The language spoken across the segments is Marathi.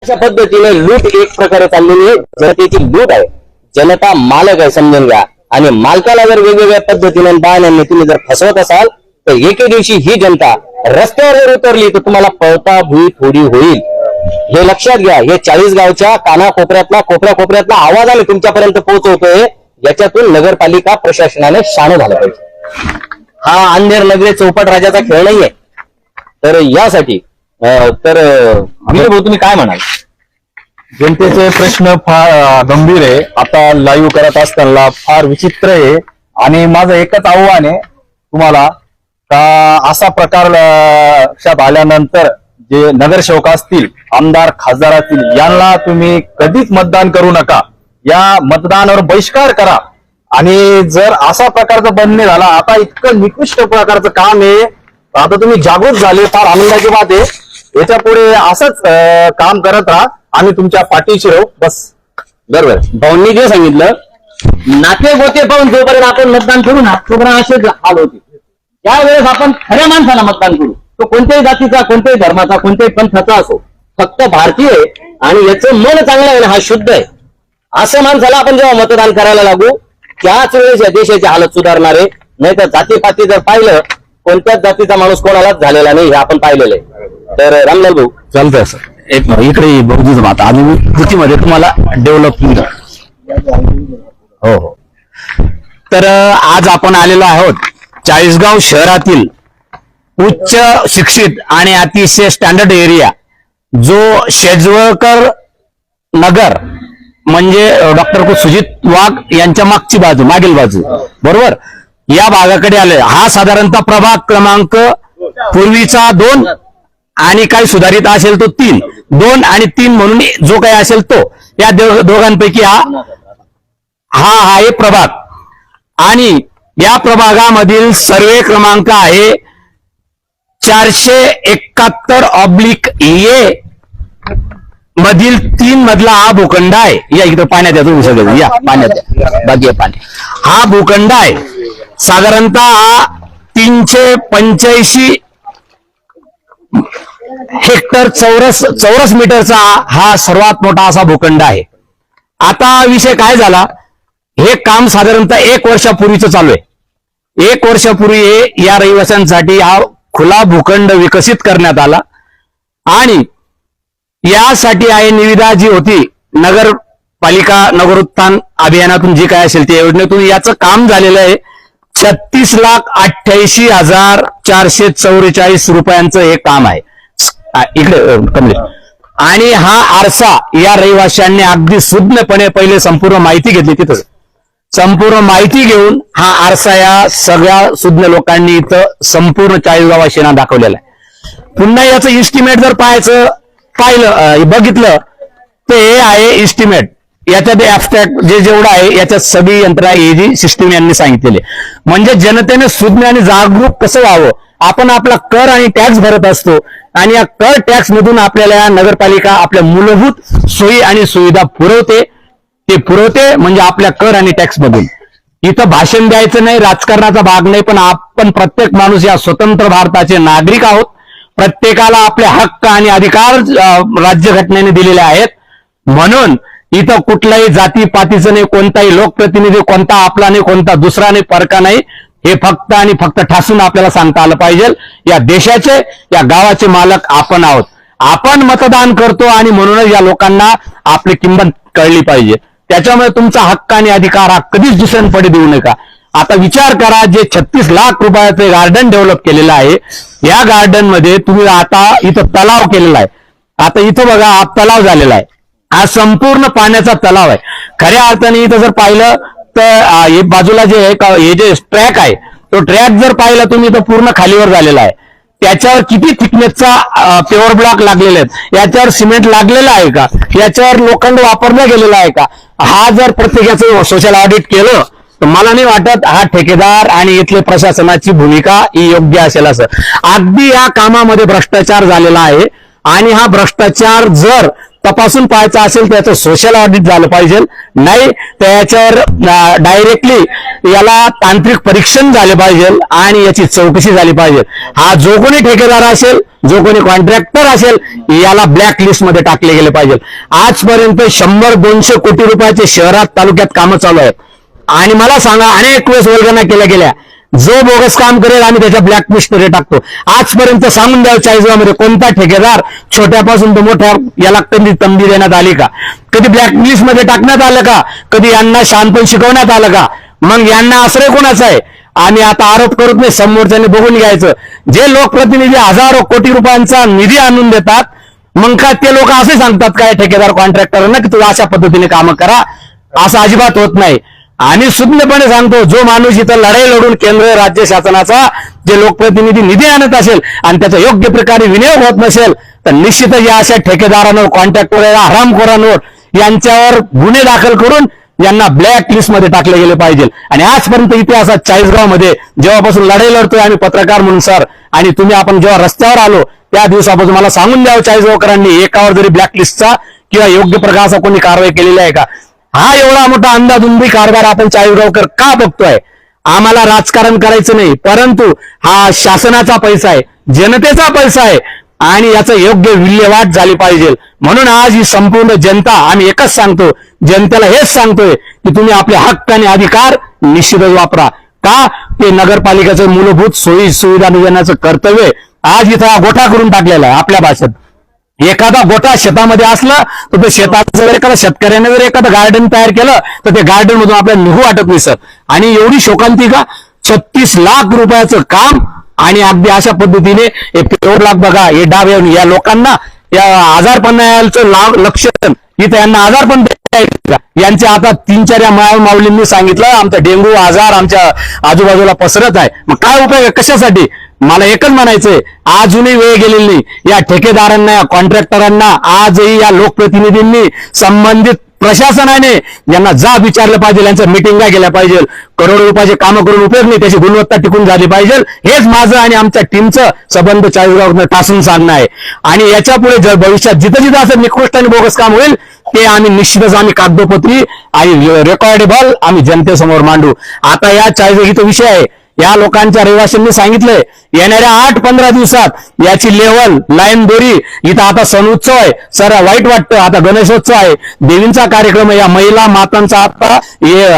अशा पद्धतीने लूट एक प्रकारे चाललेली आहे. जनतेची लूट आहे. जनता मालक आहे समजून घ्या. आणि मालकाला जर वेगवेगळ्या पद्धतीने बहाण्यांनी तुम्ही जर फसवत असाल तर एके दिवशी ही जनता रस्त्यावर जर उतरली तर तुम्हाला पळता भुई थोडी होईल. हे लक्षात घ्या. हे 40 गावच्या कानाकोपऱ्यातला कोपऱ्यातला आवाज आम्ही तुमच्यापर्यंत पोहोचवतोय. याच्यातून नगरपालिका प्रशासनाने शाणं झालं पाहिजे. हा अंधेर नगरे चौपट राजाचा खेळ नाहीये. तर यासाठी भाऊ तुम्ही काय म्हणाल? जनतेचे प्रश्न फार गंभीर आहे. आता लाईव्ह करत असताना फार विचित्र आहे. आणि माझं एकच आव्हान आहे तुम्हाला का असा प्रकार लक्षात आल्यानंतर जे नगरसेवक असतील, आमदार खासदार असतील, यांना तुम्ही कधीच मतदान करू नका. या मतदानावर बहिष्कार करा. आणि जर असा प्रकारचा बंद झाला, आता इतकं निकृष्ट प्रकारचं काम आहे, आता तुम्ही जागृत झाले, फार आनंदाची बात आहे. याच्या पुढे असंच काम करत राहा. आम्ही तुमच्या पाठीशी राहू. बस. बरोबर. भाऊंनी जे सांगितलं, नाते गोते पाहून जोपर्यंत आपण मतदान करू ना तोपर्यंत असेच हाल होते. त्यावेळेस आपण खऱ्या माणसाला मतदान करू. तो कोणत्याही जातीचा, कोणत्याही धर्माचा, कोणत्याही पंथाचा असो, फक्त भारतीय आहे आणि याचं मन चांगलं आहे ना, हा शुद्ध आहे, असं माणसाला आपण जेव्हा मतदान करायला लागू त्याच वेळेस या देशाची हालत सुधारणार आहे. नाही तर जातीपाती जर पाहिलं, कोणत्याच जातीचा माणूस कोणालाच झालेला नाही, हे आपण पाहिलेलं आहे. तर रामलाल भाऊ चालतंय सर. एक इकडे बहुजन माता आणि कृतीमध्ये तुम्हाला डेव्हलपमेंट. हो हो. तर आज आपण आलेलो आहोत चाळीसगाव शहरातील उच्च शिक्षित आणि अतिशय स्टँडर्ड एरिया जो शेजवळकर नगर म्हणजे डॉक्टर सुजित वाघ यांच्या मागची बाजू, मागील बाजू, बरोबर, या भागाकडे आले. हा साधारणतः प्रभाग क्रमांक पूर्वीचा 2 आणि काही सुधारित असेल तो 3, 2 आणि 3 म्हणून जो काही असेल तो, या दोघांपैकी हा आहे प्रभाग. आणि या प्रभागामधील सर्वे क्रमांक आहे 471/ए मधील 3 मधला हा भूखंड आहे. या इकडे पाण्यात या तुम्ही सगळे, या पाण्यात बाकी पाणी. हा भूखंड आहे साधारणतः 385 हेक्टर चौरस मीटरचा हा सर्वात मोठा असा भूखंड आहे. आता विषय काय झाला, हे काम साधारणतः 1 वर्षापूर्वीच चालू आहे. 1 वर्षापूर्वी या रहिवाशांसाठी हा खुला भूखंड विकसित करण्यात आला. आणि यासाठी आहे निविदा जी होती नगरपालिका नगरोत्थान अभियानातून जी काय असेल त्या योजनेतून याचं काम झालेलं आहे. 36,88,444 रुपयांचं हे काम आहे इकडे कमलेश. आणि हा आरसा या रहिवाशांनी अगदी सुज्ञपणे पहिले संपूर्ण माहिती घेतली. तिथं संपूर्ण माहिती घेऊन हा आरसा या सगळ्या सुज्ञ लोकांनी इथं संपूर्ण चाळीसगावाशीना दाखवलेला आहे. पुन्हा याचं इस्टिमेट जर बघितलं तर हे आहे इस्टिमेट. याच्यात ऍबस्ट्रॅक्ट जेवढं आहे याच्यात सगळी यंत्रणा ही जी सिस्टीम यांनी सांगितलेली. म्हणजे जनतेने सुज्ञ आणि जागरूक कसं व्हावं. आपण आपला कर आणि टॅक्स भरत असतो आणि या कर टॅक्स मधून आपल्याला नगरपालिका आपल्या मूलभूत सोयी आणि सुविधा पुरवते. ते पुरवते म्हणजे आपल्या कर आणि टॅक्स मधून. इथं भाषण द्यायचं नाही, राजकारणाचा भाग नाही, पण आपण प्रत्येक माणूस या स्वतंत्र भारताचे नागरिक आहोत. प्रत्येकाला आपले हक्क आणि अधिकार राज्यघटनेने दिलेले आहेत. म्हणून इथं कुठल्याही जातीपातीचं नाही, कोणताही लोकप्रतिनिधी, कोणता आपला नाही, कोणता दुसरा नाही, परका नाही. हे फक्त आणि फक्त ठासून आपल्याला सांगता आलं पाहिजे, या देशाचे, या गावाचे मालक आपण आहोत. आपण मतदान करतो आणि म्हणूनच या लोकांना आपली किंमत कळली पाहिजे. त्याच्यामुळे तुमचा हक्क आणि अधिकार हा कधीच दुसऱ्यांकडे देऊ नका. आता विचार करा, जे 36 लाख रुपयाचे गार्डन डेव्हलप केलेलं आहे, या गार्डन मध्ये तुम्ही आता इथं तलाव केलेला आहे. आता इथं बघा, हा तलाव झालेला आहे, हा संपूर्ण पाण्याचा तलाव आहे. खऱ्या अर्थाने इथं जर पाहिलं तर बाजूला जे हे जे ट्रॅक आहे, तो ट्रॅक जर पाहिला तुम्ही तर पूर्ण खालीवर झालेला आहे. त्याच्यावर किती थिकनेसचा पेवर ब्लॉक लागलेले आहेत, याच्यावर सिमेंट लागलेलं आहे का, याच्यावर लोखंड वापरलं गेलेलं आहे का. हा जर प्रत्येकाचं सोशल ऑडिट केलं तर मला नाही वाटत हा ठेकेदार आणि इथले प्रशासनाची भूमिका ही योग्य असेल. असं अगदी या कामामध्ये भ्रष्टाचार झालेला आहे. आणि हा भ्रष्टाचार जर तपासून पाहायचा असेल त्याचं सोशल ऑडिट झालं पाहिजे, नाही त्याच्यावर डायरेक्टली याला तांत्रिक परीक्षण झाले पाहिजे आणि याची चौकशी झाली पाहिजे. हा जो कोणी ठेकेदार असेल, जो कोणी कॉन्ट्रॅक्टर असेल, याला ब्लॅक लिस्ट मध्ये टाकले गेले पाहिजे. आजपर्यंत 100-200 कोटी रुपयाचे शहरात तालुक्यात कामं चालू आहेत आणि मला सांगा अनेक वेळेस वल्गना केल्या गेल्या. जो बोगस काम करेल आम्ही त्याच्या ब्लॅक लिस्ट मध्ये टाकतो. आजपर्यंत सांगून द्यावं चाळीसगावमध्ये कोणता ठेकेदार छोट्यापासून तर मोठ्या याला कधी तंबी देण्यात आली का? कधी ब्लॅक लिस्ट मध्ये टाकण्यात आलं का? कधी यांना शहाणपण शिकवण्यात आलं का? मग यांना आश्रय कोणाचा आहे? आम्ही आता आरोप करत नाही, समोरच्याने बघून घ्यायचं. जे लोकप्रतिनिधी हजारो कोटी रुपयांचा निधी आणून देतात, मग का ते लोक असे सांगतात काय ठेकेदार कॉन्ट्रॅक्टरांना की तुम्ही अशा पद्धतीने कामं करा? असं अजिबात होत नाही. आम्ही सुज्ञपणे सांगतो, जो माणूस इथं लढाई लढून केंद्र राज्य शासनाचा जे लोकप्रतिनिधी निधी आणत असेल आणि त्याचा योग्य प्रकारे विनियोग होत नसेल तर निश्चितच या अशा ठेकेदारांवर, कॉन्ट्रॅक्टर, हरामखोरांवर यांच्यावर गुन्हे दाखल करून यांना ब्लॅक लिस्ट मध्ये टाकले गेले पाहिजे. आणि आजपर्यंत इतिहासात चाळीसगावमध्ये जेव्हापासून लढाई लढतोय आम्ही पत्रकार म्हणून सर, आणि तुम्ही आपण जेव्हा रस्त्यावर आलो त्या दिवसापासून मला सांगून द्यावं चाळीसगावकरांनी एकावर जरी ब्लॅक लिस्टचा किंवा योग्य प्रकारचा कोणी कारवाई केलेली आहे का? हा एवढा मोठा अंदाधुंदी कारभार आपण चाळीसगावकर का बघतोय? आम्हाला राजकारण करायचं नाही, परंतु हा शासनाचा पैसा आहे, जनतेचा पैसा आहे आणि याचं योग्य विल्हेवाट झाली पाहिजे. म्हणून आज ही संपूर्ण जनता, आम्ही एकच सांगतो, जनतेला हेच सांगतोय की तुम्ही आपले हक्क आणि अधिकार निश्चितच वापरा. का? ते नगरपालिकेचं मूलभूत सोयी सुविधा देण्याचं कर्तव्य आज इथं गोठा करून टाकलेला आहे. आपल्या भाषेत एखादा गोठा शेतामध्ये असला तर ते शेताचं जर एखाद्या शेतकऱ्याने जर एखादं गार्डन तयार केलं तर ते गार्डन मधून आपल्याला निघू वाटत नाही सर. आणि एवढी शोकांतिका, 36 लाख रुपयाचं काम आणि अगदी अशा पद्धतीने 1 लाख बघा हे डाव या लोकांना या आजारपणाचं लक्षण इथं यांना आजारपण यांचे आता 3-4 या माऊलींनी सांगितलं आमचा डेंगू आजार आमच्या आजूबाजूला पसरत आहे. मग काय उपाय आहे? कशासाठी? मला एकच म्हणायचंय, अजूनही वेळ गेलेली नाही. या ठेकेदारांना, या कॉन्ट्रॅक्टरांना आजही या लोकप्रतिनिधींनी, संबंधित प्रशासनाने यांना जाब विचारलं पाहिजे, यांच्या मिटिंगा केल्या पाहिजे. करोडो रुपयाचे कामं करून उपयोग नाही, त्याची गुणवत्ता टिकून झाली पाहिजे. हेच माझं आणि आमच्या टीमचं संबंध चाळीसगावनं टासून सांगणं आहे. आणि याच्या पुढे जर भविष्यात जिथं जिथं असं निकृष्ट आणि बोगस काम होईल ते आम्ही निश्चितच आम्ही कागदोपत्री आणि रेकॉर्डेबल आम्ही जनतेसमोर मांडू. आता या चाळीसगाव विषय आहे, या लोकांच्या रहिवाशांनी सांगितलंय येणाऱ्या 8-15 दिवसात याची लेवल लाईन दोरी इथं आता सण उत्सव आहे सर, वाईट वाटतं. आता गणेशोत्सव आहे, देवींचा कार्यक्रम आहे, या महिला मातांचा आता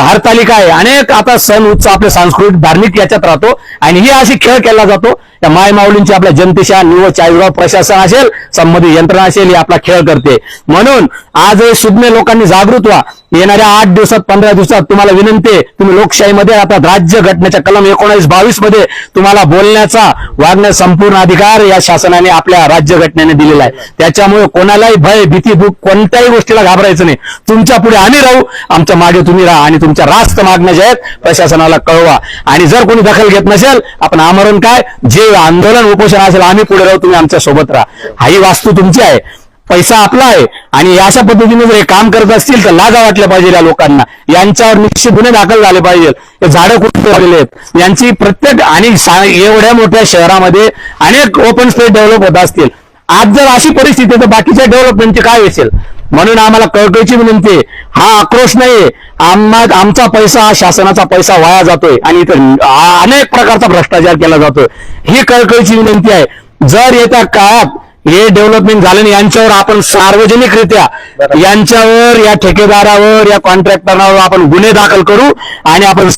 हरतालिका आहे, अनेक आता सण उत्सव आपले सांस्कृतिक धार्मिक याच्यात राहतो आणि ही अशी खेळ केला जातो. त्या माय माऊलींची आपल्या जनतेशी निव्वळ चाळीसगाव प्रशासन असेल, संबंधित यंत्रणा असेल, ही आपला खेळ करते. म्हणून आज सुज्ञ लोकांनी जागृत व्हा. येणाऱ्या 8 दिवसात 15 दिवसात तुम्हाला विनंती आहे, तुम्ही लोकशाहीमध्ये आता राज्य घटनेच्या कलम 19-22 मध्ये तुम्हाला बोलण्याचा, वागण्याचा संपूर्ण अधिकार या शासनाने आपल्या राज्य घटनेने दिलेला आहे. त्याच्यामुळे कोणालाही भय, भीती, दुःख कोणत्याही गोष्टीला घाबरायचं नाही. तुमच्या पुढे आम्ही राहू, आमच्या मागे तुम्ही राहा आणि तुमच्या रास्त मागण्या ज्या आहेत प्रशासनाला कळवा. आणि जर कोणी दखल घेत नसेल, आपण आमरण काय जे आंदोलन उपोषण असेल आम्ही पुढे राहू, तुम्ही आमच्या सोबत राहा. हाही वास्तू तुमची आहे, पैसा आपला आहे आणि अशा पद्धतीने जर हे काम करत असतील तर लाजा वाटल्या पाहिजे या लोकांना. यांच्यावर निश्चित गुन्हे दाखल झाले पाहिजे. हे झाडं कुठे लावलेले आहेत यांची प्रत्येक, आणि एवढ्या मोठ्या शहरामध्ये अनेक ओपन स्पेस डेव्हलप होत असतील. आज जर अशी परिस्थिती तर बाकीच्या डेव्हलपमेंटची काय असेल? म्हणून आम्हाला कळकळीची विनंती आहे, हा आक्रोश नाहीये, आमचा पैसा हा शासनाचा पैसा वाया जातोय आणि इथं अनेक प्रकारचा भ्रष्टाचार केला जातोय. ही कळकळीची विनंती आहे. जर येत्या काळात हे डेव्हलपमेंट झालं नाही, यांच्यावर आपण सार्वजनिकरित्या यांच्यावर, या ठेकेदारावर, या कॉन्ट्रॅक्टरावर आपण गुन्हे दाखल करू आणि आपण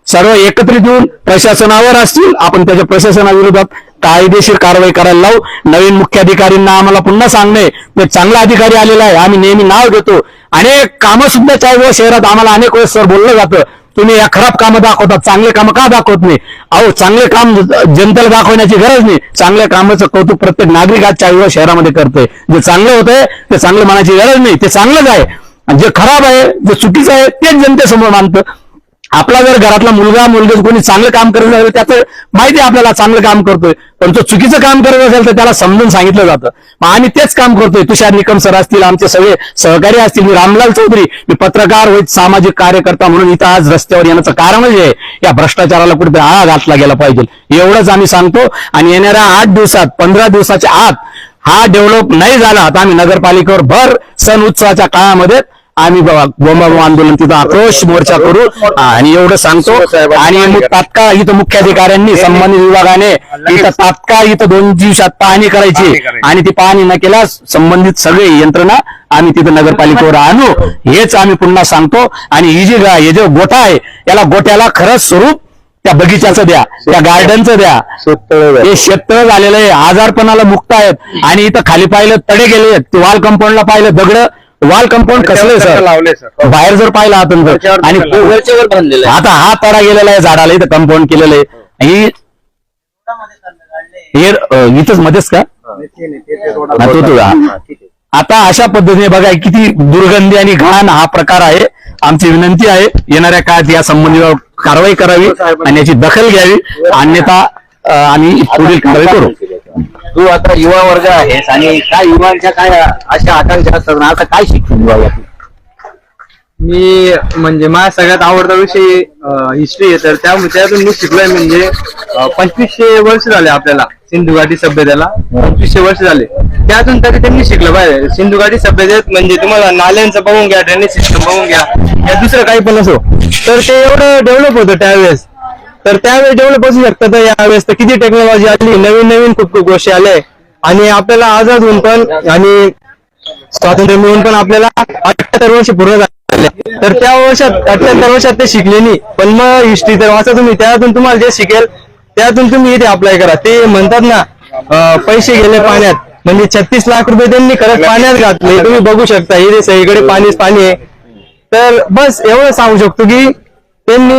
सर्व एकत्रित येऊन प्रशासनावर असतील, आपण त्याच्या प्रशासनाविरोधात कायदेशीर कारवाई करायला लावू. नवीन मुख्याधिकारींना आम्हाला पुन्हा सांगणे, ते चांगला अधिकारी आलेला आहे, आम्ही नेहमी नाव घेतो. अनेक कामं सुद्धा चाळीसगाव शहरात आम्हाला अनेक वेळेस सर बोललं जातं, तुम्ही या खराब कामं दाखवतात, चांगले कामं का दाखवत नाही? अहो, चांगले काम जनतेला दाखवण्याची गरज नाही, चांगल्या कामाचं कौतुक प्रत्येक नागरिक आज चाळीसगाव शहरामध्ये करतोय. जे चांगलं होतंय ते चांगलं मानायची गरज नाही, ते चांगलंच आहे. आणि जे खराब आहे, जे चुकीचं आहे तेच जनतेसमोर मानतं. आपला जर घरातला मुलगा मुलगी कोणी चांगलं काम करत असेल, त्याचं माहिती आहे आपल्याला चांगलं काम करतोय, पण तो चुकीचं काम करत असेल तर त्याला समजून सांगितलं जातं. मग आम्ही तेच काम करतोय. तुषार निकम सर असतील, आमचे सगळे सहकारी असतील, मी रामलाल चौधरी, मी पत्रकार होईल, सामाजिक कार्यकर्ता म्हणून इथं आज रस्त्यावर येण्याचं कारणच आहे, या भ्रष्टाचाराला कुठेतरी आळा घातला गेला पाहिजे एवढंच आम्ही सांगतो. आणि येणाऱ्या 8 दिवसात 15 दिवसाच्या आत हा डेव्हलप नाही झाला तर आम्ही नगरपालिकेवर भर सण उत्सवाच्या काळामध्ये आम्ही बोंबाबोंब आंदोलन तिथं आक्रोश मोर्चा करू आणि एवढं सांगतो. आणि तात्काळ इथं मुख्याधिकाऱ्यांनी संबंधित विभागाने इथं तात्काळ इथं 2 दिवसात पाहणी करायची आणि ती पाहणी न केल्यास संबंधित सगळे यंत्रणा आम्ही तिथं नगरपालिकेवर आणू हेच आम्ही पुन्हा सांगतो. आणि हे जो गोठा आहे याला गोठ्याला खरंच स्वरूप त्या बगीच्याचं द्या, त्या गार्डनचं द्या. हे शेततळ झालेलं आहे, आजारपणाला मुक्त आहेत. आणि इथं खाली पाहिलं तडे गेले आहेत, वॉल कंपाऊंडला पाहिलं दगड, वॉल कंपाऊंड कसले सर लावले सर बाहेर जर पाहिलं आपण तर. आणि आता हा तडा गेलेला आहे झाडाला, इथं कंपाऊंड केलेलं आहे. हे इथंच मध्येच का आता अशा पद्धतीने बघा किती दुर्गंधी आणि घाण हा प्रकार आहे. आमची विनंती आहे येणाऱ्या काळात या संबंधी कारवाई करावी आणि याची दखल घ्यावी, अन्यथा आम्ही पुढील कारवाई करू. तू आता युवा वर्ग आहेस आणि काय युवांच्या काय अशा आकांक्षा असतात ना, आता काय शिक्षण युवा? मी म्हणजे माझा सगळ्यात आवडता विषय हिस्ट्री आहे, तर त्यातून मी शिकलोय. म्हणजे 2500 वर्ष झाले आपल्याला सिंधू घाटी सभ्यतेला, 2500 वर्ष झाले. त्यातून तरी त्यांनी शिकलं पाहिजे. सिंधू घाटी सभ्यतेत म्हणजे तुम्हाला नाल्यांचं बघून घ्या, ड्रेनेज सिस्टम बघून घ्या, या दुसरं काही पण असो, तर ते एवढं डेव्हलप होतं त्यावेळेस. तर त्यावेळेस डेव्हलप असू शकतं, तर यावेळेस तर किती टेक्नॉलॉजी आली, नवीन नवीन खूप गोष्टी आल्या. आणि आपल्याला आझाद होऊन पण आणि स्वातंत्र्य मिळून पण आपल्याला 78 वर्ष पूर्ण झाले. तर त्या वर्षात 78 वर्षात ते शिकले नाही, पण मग हिस्ट्री तर वाचा तुम्ही, त्यातून तुम्हाला जे शिकेल त्यातून तुम्ही इथे अप्लाय करा. ते म्हणतात ना पैसे गेले पाण्यात, म्हणजे 36 लाख रुपये त्यांनी खरंच पाण्यात घातले. तुम्ही बघू शकता इथे सगळीकडे पाणीच पाणी आहे. तर बस एवढं सांगू शकतो की त्यांनी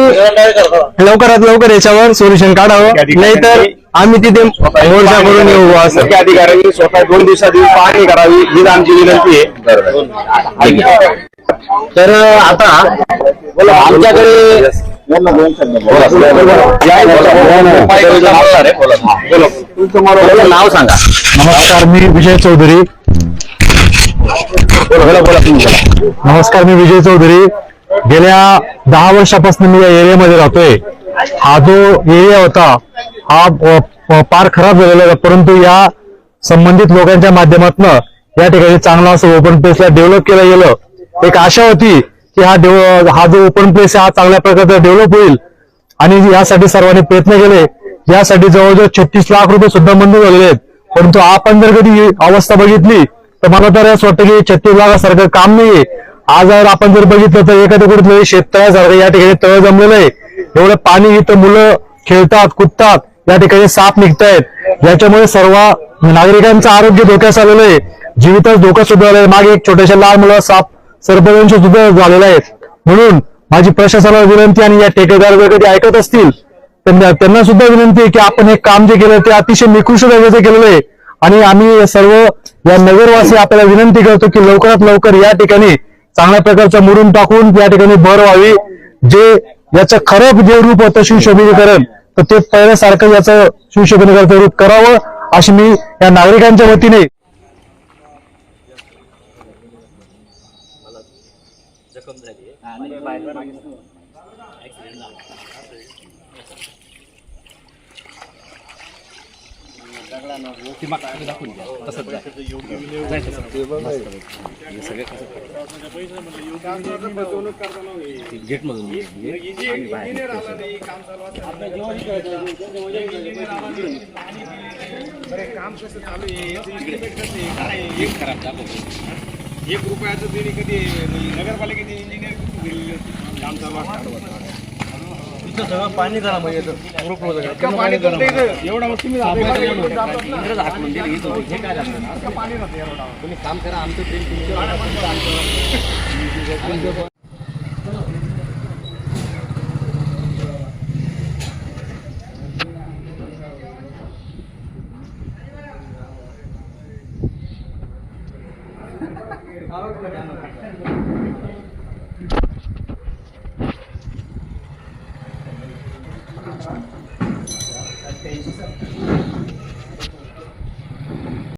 लवकरात लवकर याच्यावर सोल्युशन काढावं, नाहीतर आम्ही तिथे मोर्चा करून येऊ. असं अधिकाऱ्यांनी स्वतः 2 दिवसात पाहणी करावी ही आमची विनंती आहे. तर आता आमच्याकडे नाव सांगा. नमस्कार, मी विजय चौधरी. नमस्कार, मी विजय चौधरी. गेल्या 10 वर्षापासून मी या एरियामध्ये राहतोय. हा जो एरिया होता हा फार खराब झालेला होता, परंतु या संबंधित लोकांच्या माध्यमातून या ठिकाणी चांगला असं ओपन प्लेसला डेव्हलप केलं गेलं. एक आशा होती की हा जो ओपन प्लेस आहे हा चांगल्या प्रकारचा डेव्हलप होईल आणि यासाठी सर्वांनी प्रयत्न केले. यासाठी जवळजवळ 36 लाख रुपये सुद्धा मंजूर झालेले आहेत. परंतु आपण जर कधी अवस्था बघितली तर मला तर असं वाटतं की 36 लाखासारखं काम नाहीये. आज जर आपण जर बघितलं तर एखाद्या कुठे शेततळ्यासारखं या ठिकाणी तळ जमलेलं आहे. एवढं पाणी इथं मुलं खेळतात, कुदतात, या ठिकाणी साप निघतायत. याच्यामुळे सर्व नागरिकांचं आरोग्य धोक्यास आलेलं आहे, जीवितास धोका सुद्धा आलाय. मागे एक छोट्याशा लहान मुलं साप सर्पदंश सुद्धा झालेला आहे. म्हणून माझी प्रशासनाला विनंती, आणि या ठेकेदार जर कधी ऐकत असतील त्यांना सुद्धा विनंती आहे की आपण हे काम जे केलं ते अतिशय निकृष्ट दर्जाचे केलेलं आहे. आणि आम्ही सर्व या नगरवासी आपल्याला विनंती करतो की लवकरात लवकर या ठिकाणी चांगल्या प्रकारचा मुरुम टाकून या ठिकाणी भर व्हावी. जे याचं खरं जे रूप होतं शिवशोभीकरण, तर ते पहिल्यासारखं याचं शिवशोभीकरणाचं रूप करावं अशी मी या नागरिकांच्या वतीने एक रुपयाचं तरी कधी नगरपालिकेचे इंजिनियर काम चालू असतं. इथं सगळं पाणी झालं म्हणजे एवढा मग तुम्ही काम करा आमचं प्रेम